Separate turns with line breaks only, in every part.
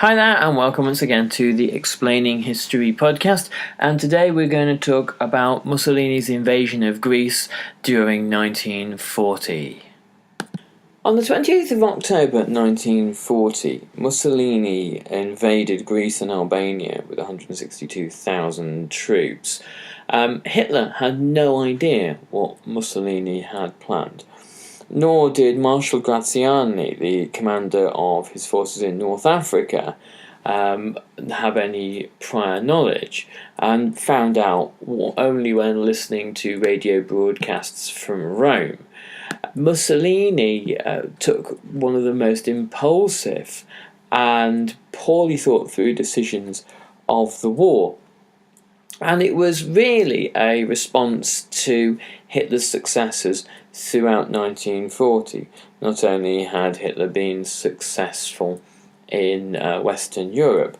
Hi there, and welcome once again to the Explaining History podcast. And today we're going to talk about Mussolini's invasion of Greece during 1940. On the 28th of October 1940, Mussolini invaded Greece and Albania with 162,000 troops. Hitler had no idea what Mussolini had planned. Nor did Marshal Graziani, the commander of his forces in North Africa, have any prior knowledge, and found out only when listening to radio broadcasts from Rome. Mussolini took one of the most impulsive and poorly thought through decisions of the war. And it was really a response to Hitler's successes throughout 1940. Not only had Hitler been successful in Western Europe,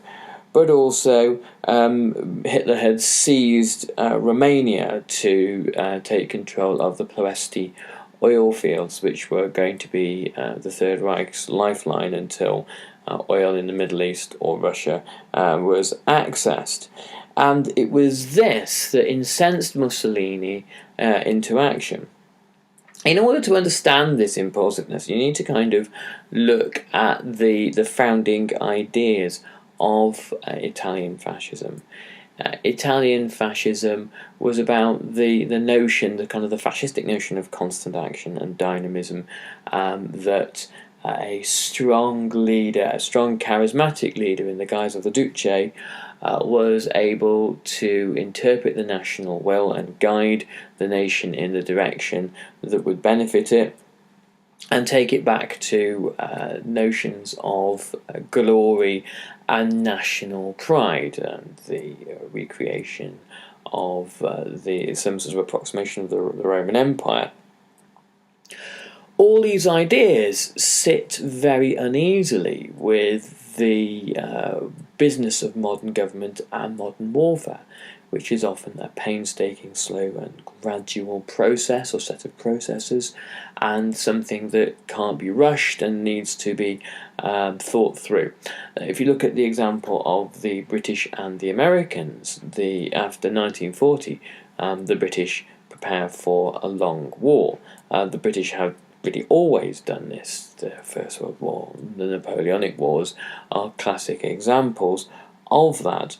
but also Hitler had seized Romania to take control of the Ploesti oil fields, which were going to be the Third Reich's lifeline until oil in the Middle East or Russia was accessed. And it was this that incensed Mussolini into action. In order to understand this impulsiveness, you need to kind of look at the founding ideas of Italian fascism. Italian fascism was about the notion, the fascistic notion of constant action and dynamism, that a strong leader, a strong charismatic leader in the guise of the Duce, was able to interpret the national will and guide the nation in the direction that would benefit it, and take it back to notions of glory and national pride, and the recreation of some sort of approximation of the Roman Empire. All these ideas sit very uneasily with the business of modern government and modern warfare, which is often a painstaking, slow and gradual process or set of processes, and something that can't be rushed and needs to be thought through. If you look at the example of the British and the Americans, after 1940, the British prepare for a long war. The British have really always done this. The First World War, the Napoleonic Wars are classic examples of that.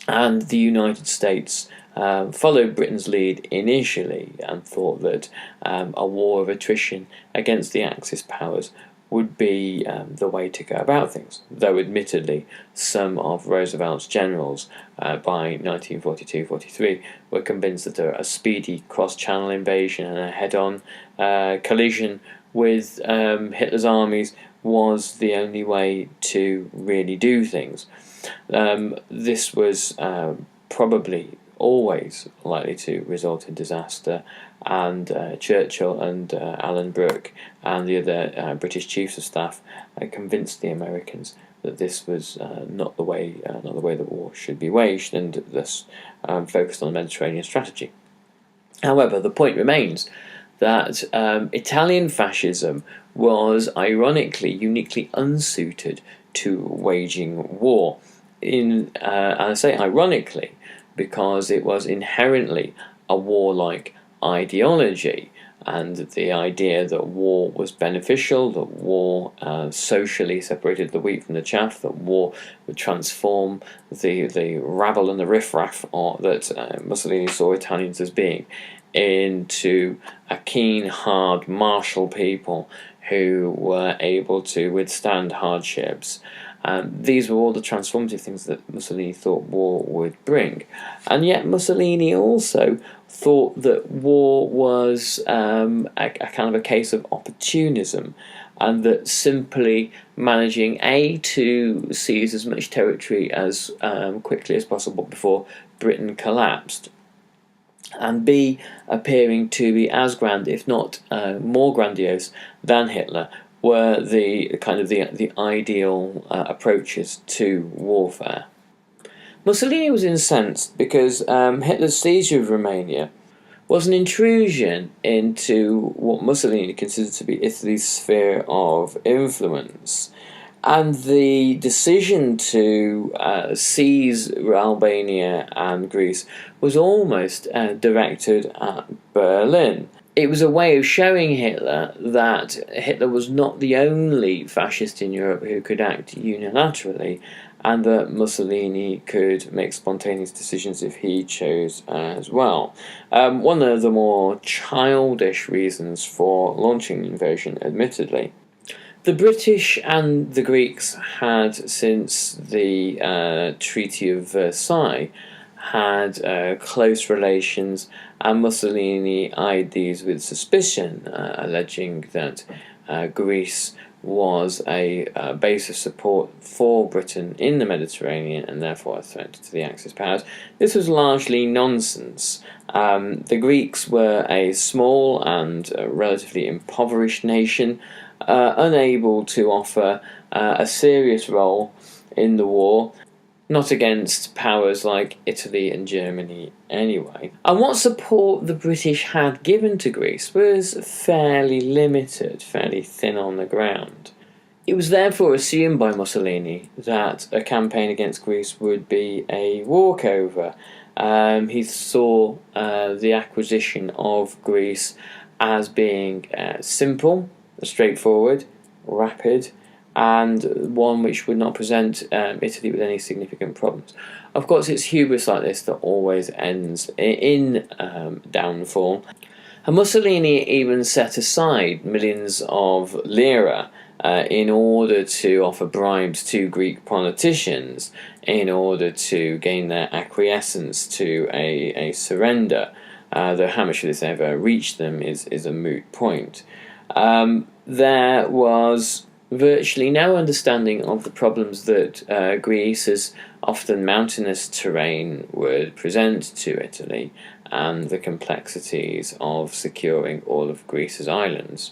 And the United States followed Britain's lead initially and thought that a war of attrition against the Axis powers would be the way to go about things, though admittedly some of Roosevelt's generals by 1942-43 were convinced that a speedy cross-channel invasion and a head-on collision with Hitler's armies was the only way to really do things. This was probably always likely to result in disaster, and Churchill and Alan Brooke and the other British chiefs of staff convinced the Americans that this was not the way the war should be waged, and thus focused on the Mediterranean strategy. However, the point remains that Italian fascism was ironically uniquely unsuited to waging war. And I say ironically because it was inherently a warlike ideology, and the idea that war was beneficial, that war socially separated the wheat from the chaff, that war would transform the rabble and the riffraff that Mussolini saw Italians as being into a keen, hard, martial people who were able to withstand hardships. These were all the transformative things that Mussolini thought war would bring. And yet Mussolini also thought that war was a kind of a case of opportunism, and that simply managing to seize as much territory as quickly as possible before Britain collapsed, and B, appearing to be as grand, if not more grandiose than Hitler, were the ideal approaches to warfare. Mussolini was incensed because Hitler's seizure of Romania was an intrusion into what Mussolini considered to be Italy's sphere of influence, And the decision to seize Albania and Greece was almost directed at Berlin. It was a way of showing Hitler that Hitler was not the only fascist in Europe who could act unilaterally, and that Mussolini could make spontaneous decisions if he chose as well. One of the more childish reasons for launching the invasion, admittedly. The British and the Greeks had, since the Treaty of Versailles, had close relations, and Mussolini eyed these with suspicion, alleging that Greece was a base of support for Britain in the Mediterranean and therefore a threat to the Axis powers. This was largely nonsense. The Greeks were a small and relatively impoverished nation, unable to offer a serious role in the war, not against powers like Italy and Germany anyway. And what support the British had given to Greece was fairly limited, fairly thin on the ground. It was therefore assumed by Mussolini that a campaign against Greece would be a walkover. He saw the acquisition of Greece as being simple, straightforward, rapid, and one which would not present Italy with any significant problems. Of course, it's hubris like this that always ends in downfall. And Mussolini even set aside millions of lira in order to offer bribes to Greek politicians in order to gain their acquiescence to a surrender, though how much of this ever reached them is a moot point. There was virtually no understanding of the problems that Greece's often mountainous terrain would present to Italy and the complexities of securing all of Greece's islands.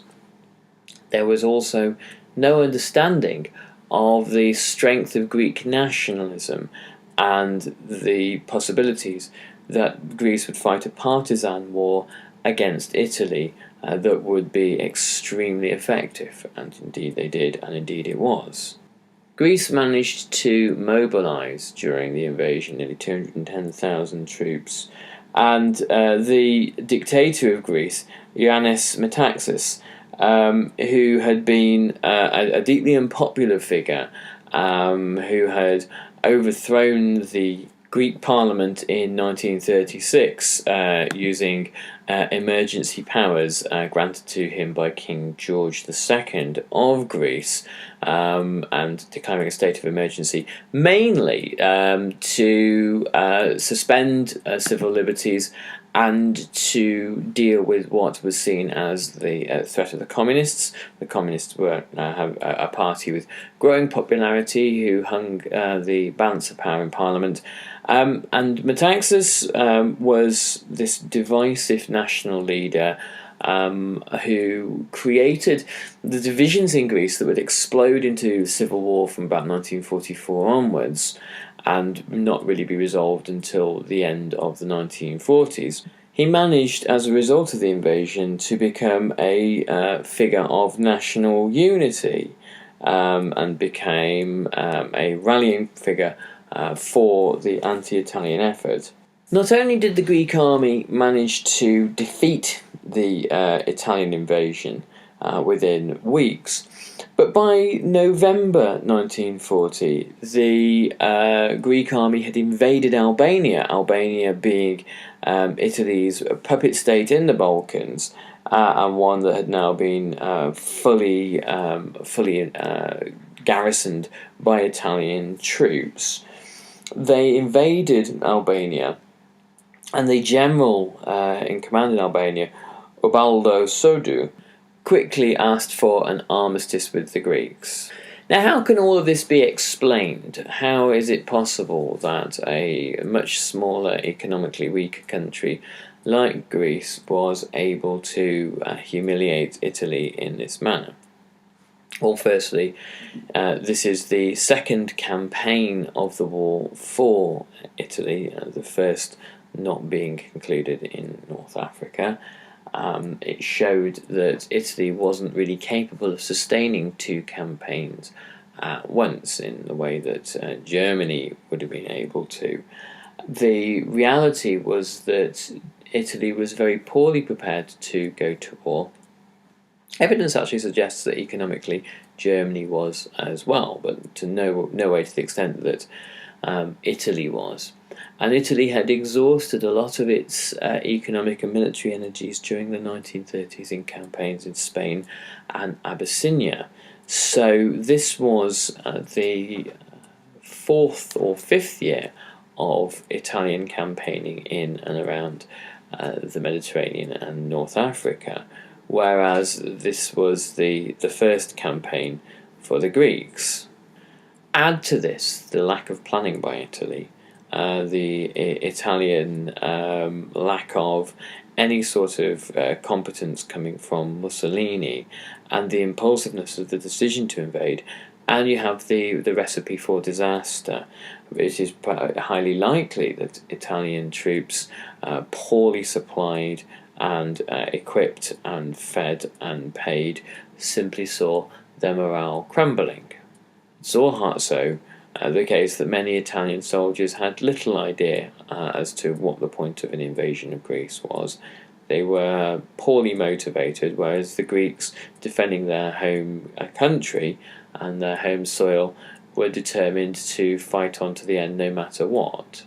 There was also no understanding of the strength of Greek nationalism and the possibilities that Greece would fight a partisan war against Italy that would be extremely effective, and indeed they did, and indeed it was. Greece managed to mobilise during the invasion nearly 210,000 troops, and the dictator of Greece, Ioannis Metaxas, who had been a deeply unpopular figure, who had overthrown the Greek Parliament in 1936 using emergency powers granted to him by King George II of Greece, and declaring a state of emergency, mainly to suspend civil liberties and to deal with what was seen as the threat of the communists. The communists were a party with growing popularity who hung the balance of power in Parliament. And Metaxas was this divisive national leader who created the divisions in Greece that would explode into civil war from about 1944 onwards, and not really be resolved until the end of the 1940s. He managed, as a result of the invasion, to become a figure of national unity, and became a rallying figure for the anti-Italian effort. Not only did the Greek army manage to defeat the Italian invasion within weeks, but by November 1940, the Greek army had invaded Albania, Albania being Italy's puppet state in the Balkans, and one that had now been fully garrisoned by Italian troops. They invaded Albania, and the general in command in Albania, Ubaldo Sodu, quickly asked for an armistice with the Greeks. Now, how can all of this be explained? How is it possible that a much smaller, economically weaker country like Greece was able to humiliate Italy in this manner? Well, firstly, this is the second campaign of the war for Italy, the first not being concluded in North Africa. It showed that Italy wasn't really capable of sustaining two campaigns at once in the way that Germany would have been able to. The reality was that Italy was very poorly prepared to go to war. Evidence actually suggests that economically Germany was as well, but to no way to the extent that Italy was. And Italy had exhausted a lot of its economic and military energies during the 1930s in campaigns in Spain and Abyssinia. So this was the fourth or fifth year of Italian campaigning in and around the Mediterranean and North Africa, whereas this was the first campaign for the Greeks. Add to this the lack of planning by Italy, the Italian lack of any sort of competence coming from Mussolini, and the impulsiveness of the decision to invade, and you have the recipe for disaster. It is highly likely that Italian troops, poorly supplied and equipped and fed and paid, simply saw their morale crumbling. It's also the case that many Italian soldiers had little idea as to what the point of an invasion of Greece was. They were poorly motivated, whereas the Greeks, defending their home country and their home soil, were determined to fight on to the end no matter what.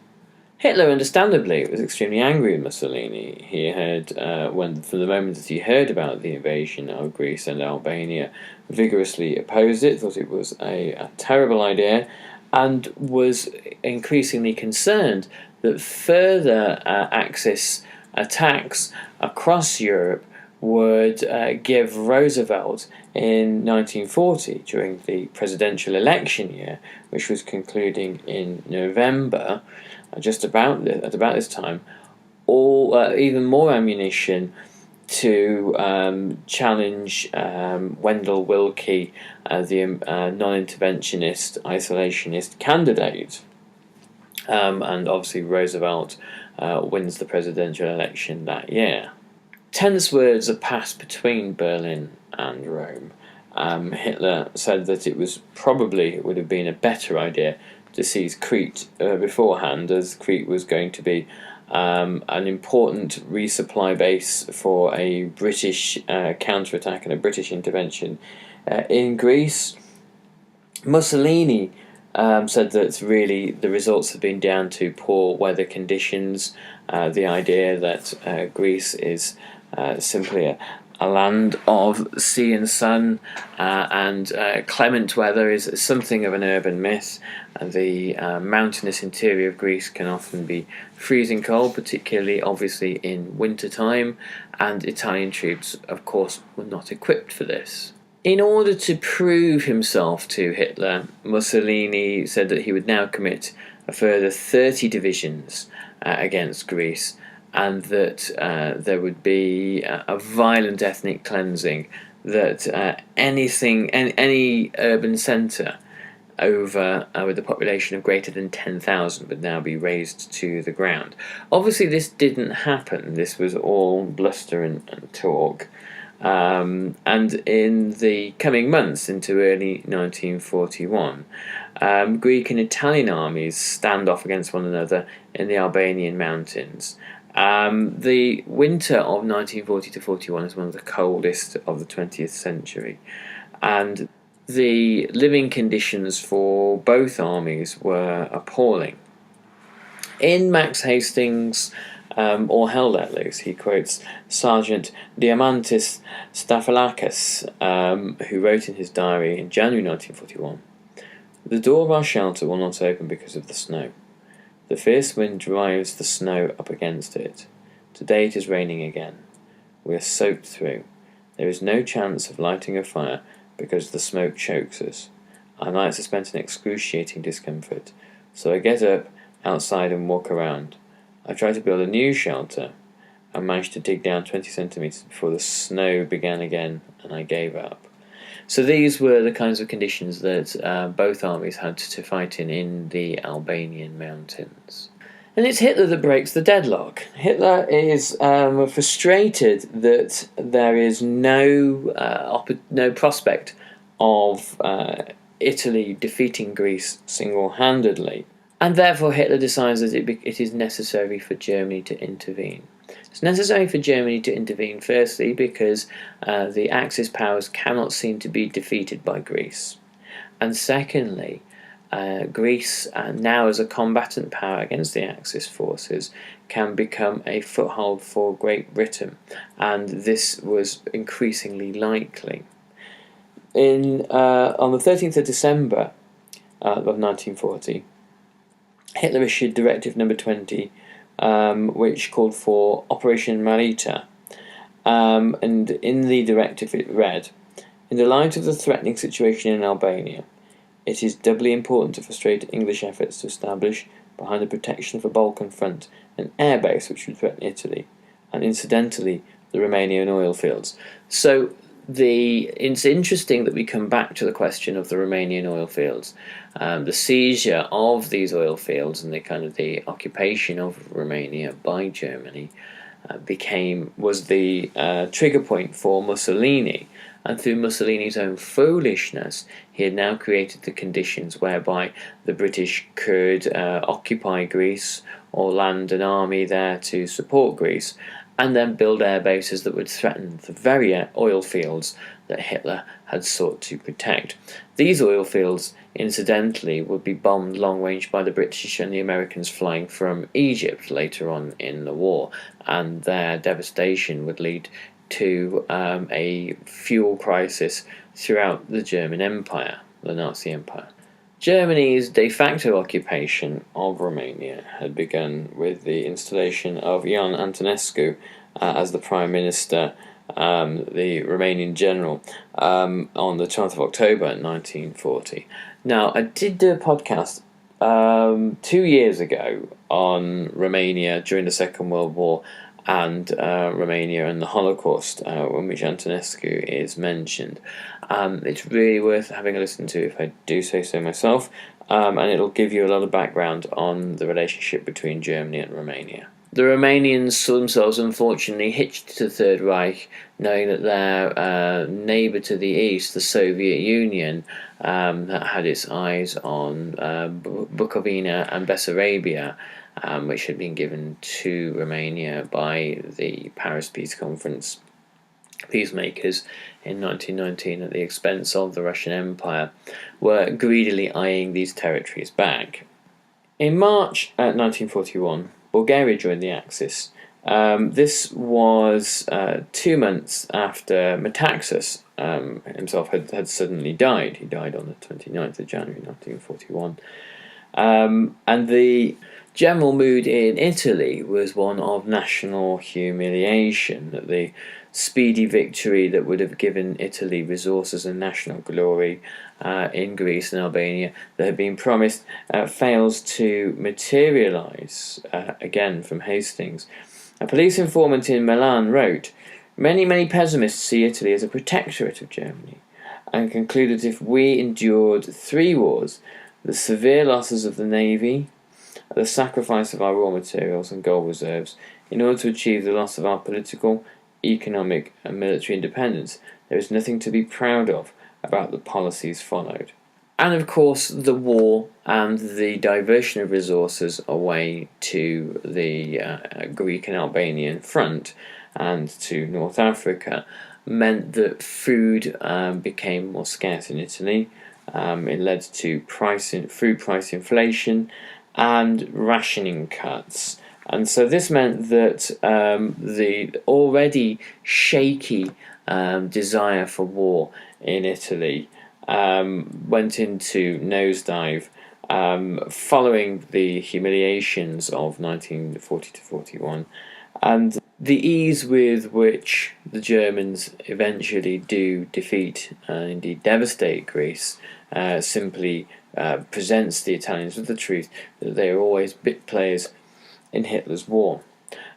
Hitler, understandably, was extremely angry with Mussolini. He had, from the moment that he heard about the invasion of Greece and Albania, vigorously opposed it, thought it was a terrible idea, and was increasingly concerned that further Axis attacks across Europe would give Roosevelt in 1940, during the presidential election year, which was concluding in November, at about this time, even more ammunition to challenge Wendell Willkie, the non-interventionist, isolationist candidate. And obviously Roosevelt wins the presidential election that year. Tense words are passed between Berlin and Rome. Hitler said that it would have been a better idea to seize Crete beforehand, as Crete was going to be an important resupply base for a British counterattack and a British intervention in Greece. Mussolini said that really the results have been down to poor weather conditions, the idea that Greece is simply a land of sea and sun, and clement weather is something of an urban myth. The mountainous interior of Greece can often be freezing cold, particularly obviously in winter time, and Italian troops, of course, were not equipped for this. In order to prove himself to Hitler, Mussolini said that he would now commit a further 30 divisions against Greece, and that there would be a violent ethnic cleansing, that any urban centre with a population of greater than 10,000 would now be razed to the ground. Obviously this didn't happen. This was all bluster and talk. And in the coming months into early 1941, Greek and Italian armies stand off against one another in the Albanian mountains. The winter of 1940 to 41 is one of the coldest of the 20th century, and the living conditions for both armies were appalling. In Max Hastings' All Hell Let Loose, he quotes Sergeant Diamantis Staphylakis, who wrote in his diary in January 1941, "The door of our shelter will not open because of the snow. The fierce wind drives the snow up against it. Today it is raining again. We are soaked through. There is no chance of lighting a fire because the smoke chokes us. Our nights are spent in excruciating discomfort. So I get up outside and walk around. I try to build a new shelter. I managed to dig down 20 centimetres before the snow began again, and I gave up." So these were the kinds of conditions that both armies had to fight in the Albanian mountains. And it's Hitler that breaks the deadlock. Hitler is frustrated that there is no prospect of Italy defeating Greece single-handedly, and therefore Hitler decides that it is necessary for Germany to intervene. It's necessary for Germany to intervene, firstly, because the Axis powers cannot seem to be defeated by Greece. And secondly, Greece, now as a combatant power against the Axis forces, can become a foothold for Great Britain, and this was increasingly likely. On the 13th of December of 1940, Hitler issued Directive Number 20, which called for Operation Marita, and in the directive it read, "In the light of the threatening situation in Albania, it is doubly important to frustrate English efforts to establish, behind the protection of a Balkan front, an airbase which would threaten Italy, and incidentally the Romanian oil fields." So it's interesting that we come back to the question of the Romanian oil fields. The seizure of these oil fields and the occupation of Romania by Germany was the trigger point for Mussolini. And through Mussolini's own foolishness, he had now created the conditions whereby the British could occupy Greece or land an army there to support Greece, and then build air bases that would threaten the very oil fields that Hitler had sought to protect. These oil fields, incidentally, would be bombed long range by the British and the Americans flying from Egypt later on in the war, and their devastation would lead to a fuel crisis throughout the German Empire, the Nazi Empire. Germany's de facto occupation of Romania had begun with the installation of Ion Antonescu as the Prime Minister, the Romanian general, on the 12th of October 1940. Now, I did do a podcast 2 years ago on Romania during the Second World War and Romania and the Holocaust, in which Antonescu is mentioned. It's really worth having a listen to, if I do say so myself, and it'll give you a lot of background on the relationship between Germany and Romania. The Romanians saw themselves, unfortunately, hitched to the Third Reich, knowing that their neighbour to the east, the Soviet Union, that had its eyes on Bukovina and Bessarabia, which had been given to Romania by the Paris Peace Conference peacemakers in 1919 at the expense of the Russian Empire, were greedily eyeing these territories back. In March 1941, Bulgaria joined the Axis. This was 2 months after Metaxas himself had suddenly died. He died on the 29th of January 1941. And the general mood in Italy was one of national humiliation, that the speedy victory that would have given Italy resources and national glory in Greece and Albania that had been promised fails to materialise, again from Hastings. A police informant in Milan wrote, Many pessimists see Italy as a protectorate of Germany, and concluded that if we endured 3 wars, the severe losses of the navy, the sacrifice of our raw materials and gold reserves, in order to achieve the loss of our political, economic and military independence, there is nothing to be proud of about the policies followed. And of course, the war and the diversion of resources away to the Greek and Albanian front and to North Africa meant that food became more scarce in Italy. It led to food price inflation and rationing cuts. And so this meant that the already shaky desire for war in Italy went into nosedive following the humiliations of 1940 to 41, and the ease with which the Germans eventually do defeat and indeed devastate Greece simply presents the Italians with the truth that they are always bit players in Hitler's war.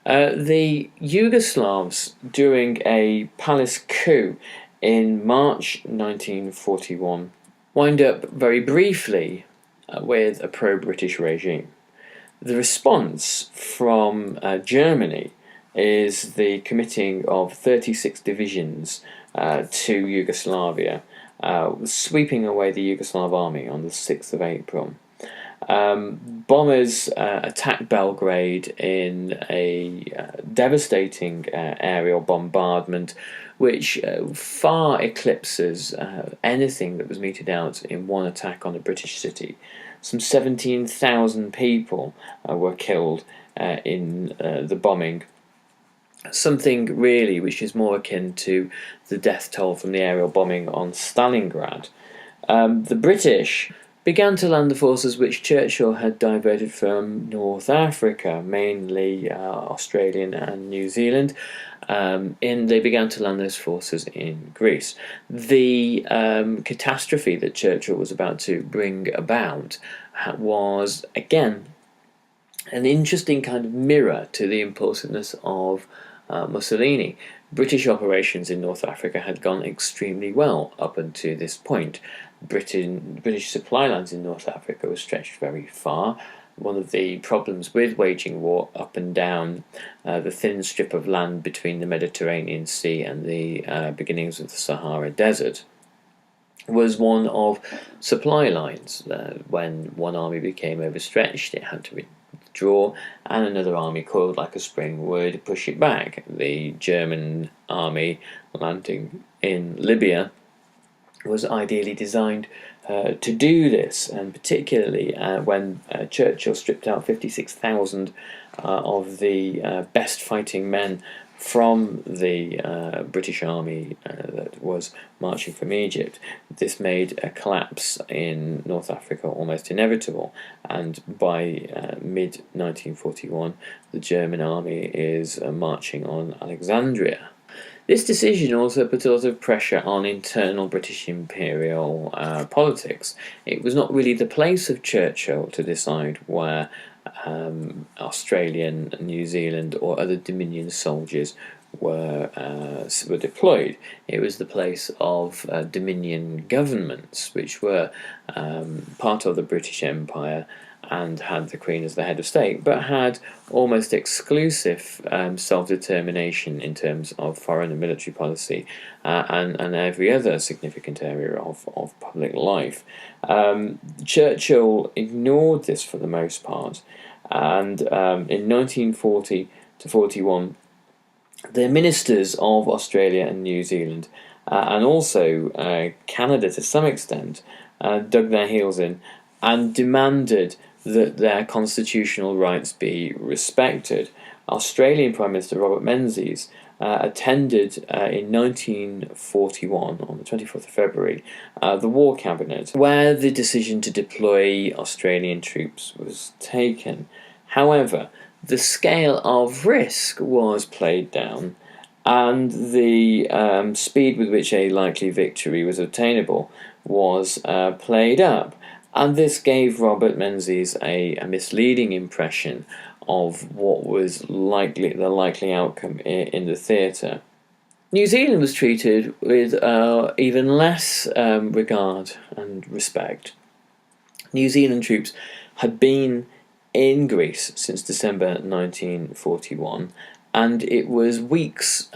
The Yugoslavs, during a palace coup in March 1941, wind up very briefly with a pro-British regime. The response from Germany is the committing of 36 divisions to Yugoslavia, sweeping away the Yugoslav army on the 6th of April. Bombers attacked Belgrade in a devastating aerial bombardment, which far eclipses anything that was meted out in one attack on a British city. Some 17,000 people were killed in the bombing. Something really which is more akin to the death toll from the aerial bombing on Stalingrad. The British began to land the forces which Churchill had diverted from North Africa, mainly Australia and New Zealand. They began to land those forces in Greece. The catastrophe that Churchill was about to bring about was, again, an interesting kind of mirror to the impulsiveness of Mussolini. British operations in North Africa had gone extremely well up until this point. British supply lines in North Africa were stretched very far. One of the problems with waging war up and down the thin strip of land between the Mediterranean Sea and the beginnings of the Sahara Desert was one of supply lines. When one army became overstretched, it had to withdraw, and another army, coiled like a spring, would push it back. The German army landing in Libya was ideally designed to do this, and particularly when Churchill stripped out 56,000 of the best fighting men from the British army that was marching from Egypt. This made a collapse in North Africa almost inevitable, and by mid-1941 the German army is marching on Alexandria. This decision also put a lot of pressure on internal British imperial politics. It was not really the place of Churchill to decide where Australian, New Zealand or other Dominion soldiers were deployed. It was the place of Dominion governments, which were part of the British Empire and had the Queen as the head of state, but had almost exclusive self-determination in terms of foreign and military policy and every other significant area of public life. Churchill ignored this for the most part, and in 1940 to 41, the ministers of Australia and New Zealand, and also Canada to some extent, dug their heels in and demanded that their constitutional rights be respected. Australian Prime Minister Robert Menzies attended in 1941, on the 24th of February, the War Cabinet, where the decision to deploy Australian troops was taken. However, the scale of risk was played down, and the speed with which a likely victory was obtainable was played up. And this gave Robert Menzies a misleading impression of what was the likely outcome in the theatre. New Zealand was treated with even less regard and respect. New Zealand troops had been in Greece since December 1941, and it was weeks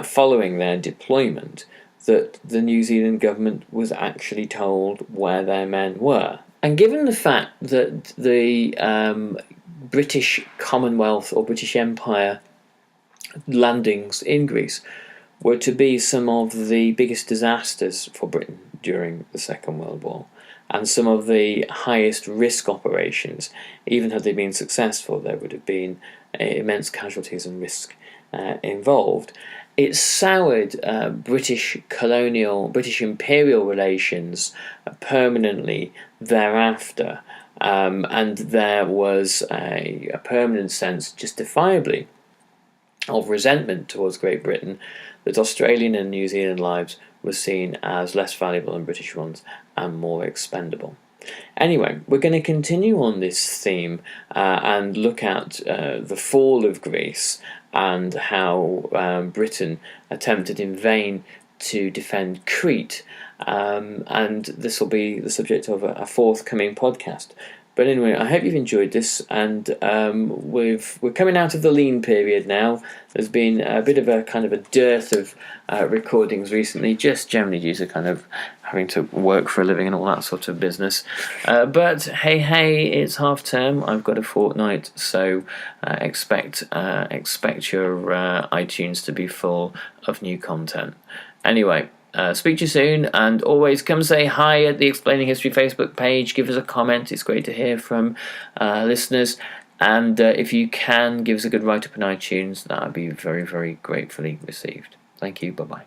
following their deployment that the New Zealand government was actually told where their men were. And given the fact that the British Commonwealth or British Empire landings in Greece were to be some of the biggest disasters for Britain during the Second World War, and some of the highest risk operations, even had they been successful, there would have been immense casualties and risk involved. It soured British imperial relations permanently thereafter, and there was a permanent sense, justifiably, of resentment towards Great Britain, that Australian and New Zealand lives were seen as less valuable than British ones and more expendable. Anyway, we're going to continue on this theme and look at the fall of Greece and how Britain attempted in vain to defend Crete, and this will be the subject of a forthcoming podcast. But anyway, I hope you've enjoyed this, and we're coming out of the lean period now. There's been a bit of a kind of a dearth of recordings recently, just generally due to kind of having to work for a living and all that sort of business. But hey, it's half term. I've got a fortnight, so expect your iTunes to be full of new content. Anyway. Speak to you soon, and always come say hi at the Explaining History Facebook page. Give us a comment. It's great to hear from listeners, and if you can, give us a good write-up on iTunes. That would be very, very gratefully received. Thank you. Bye-bye.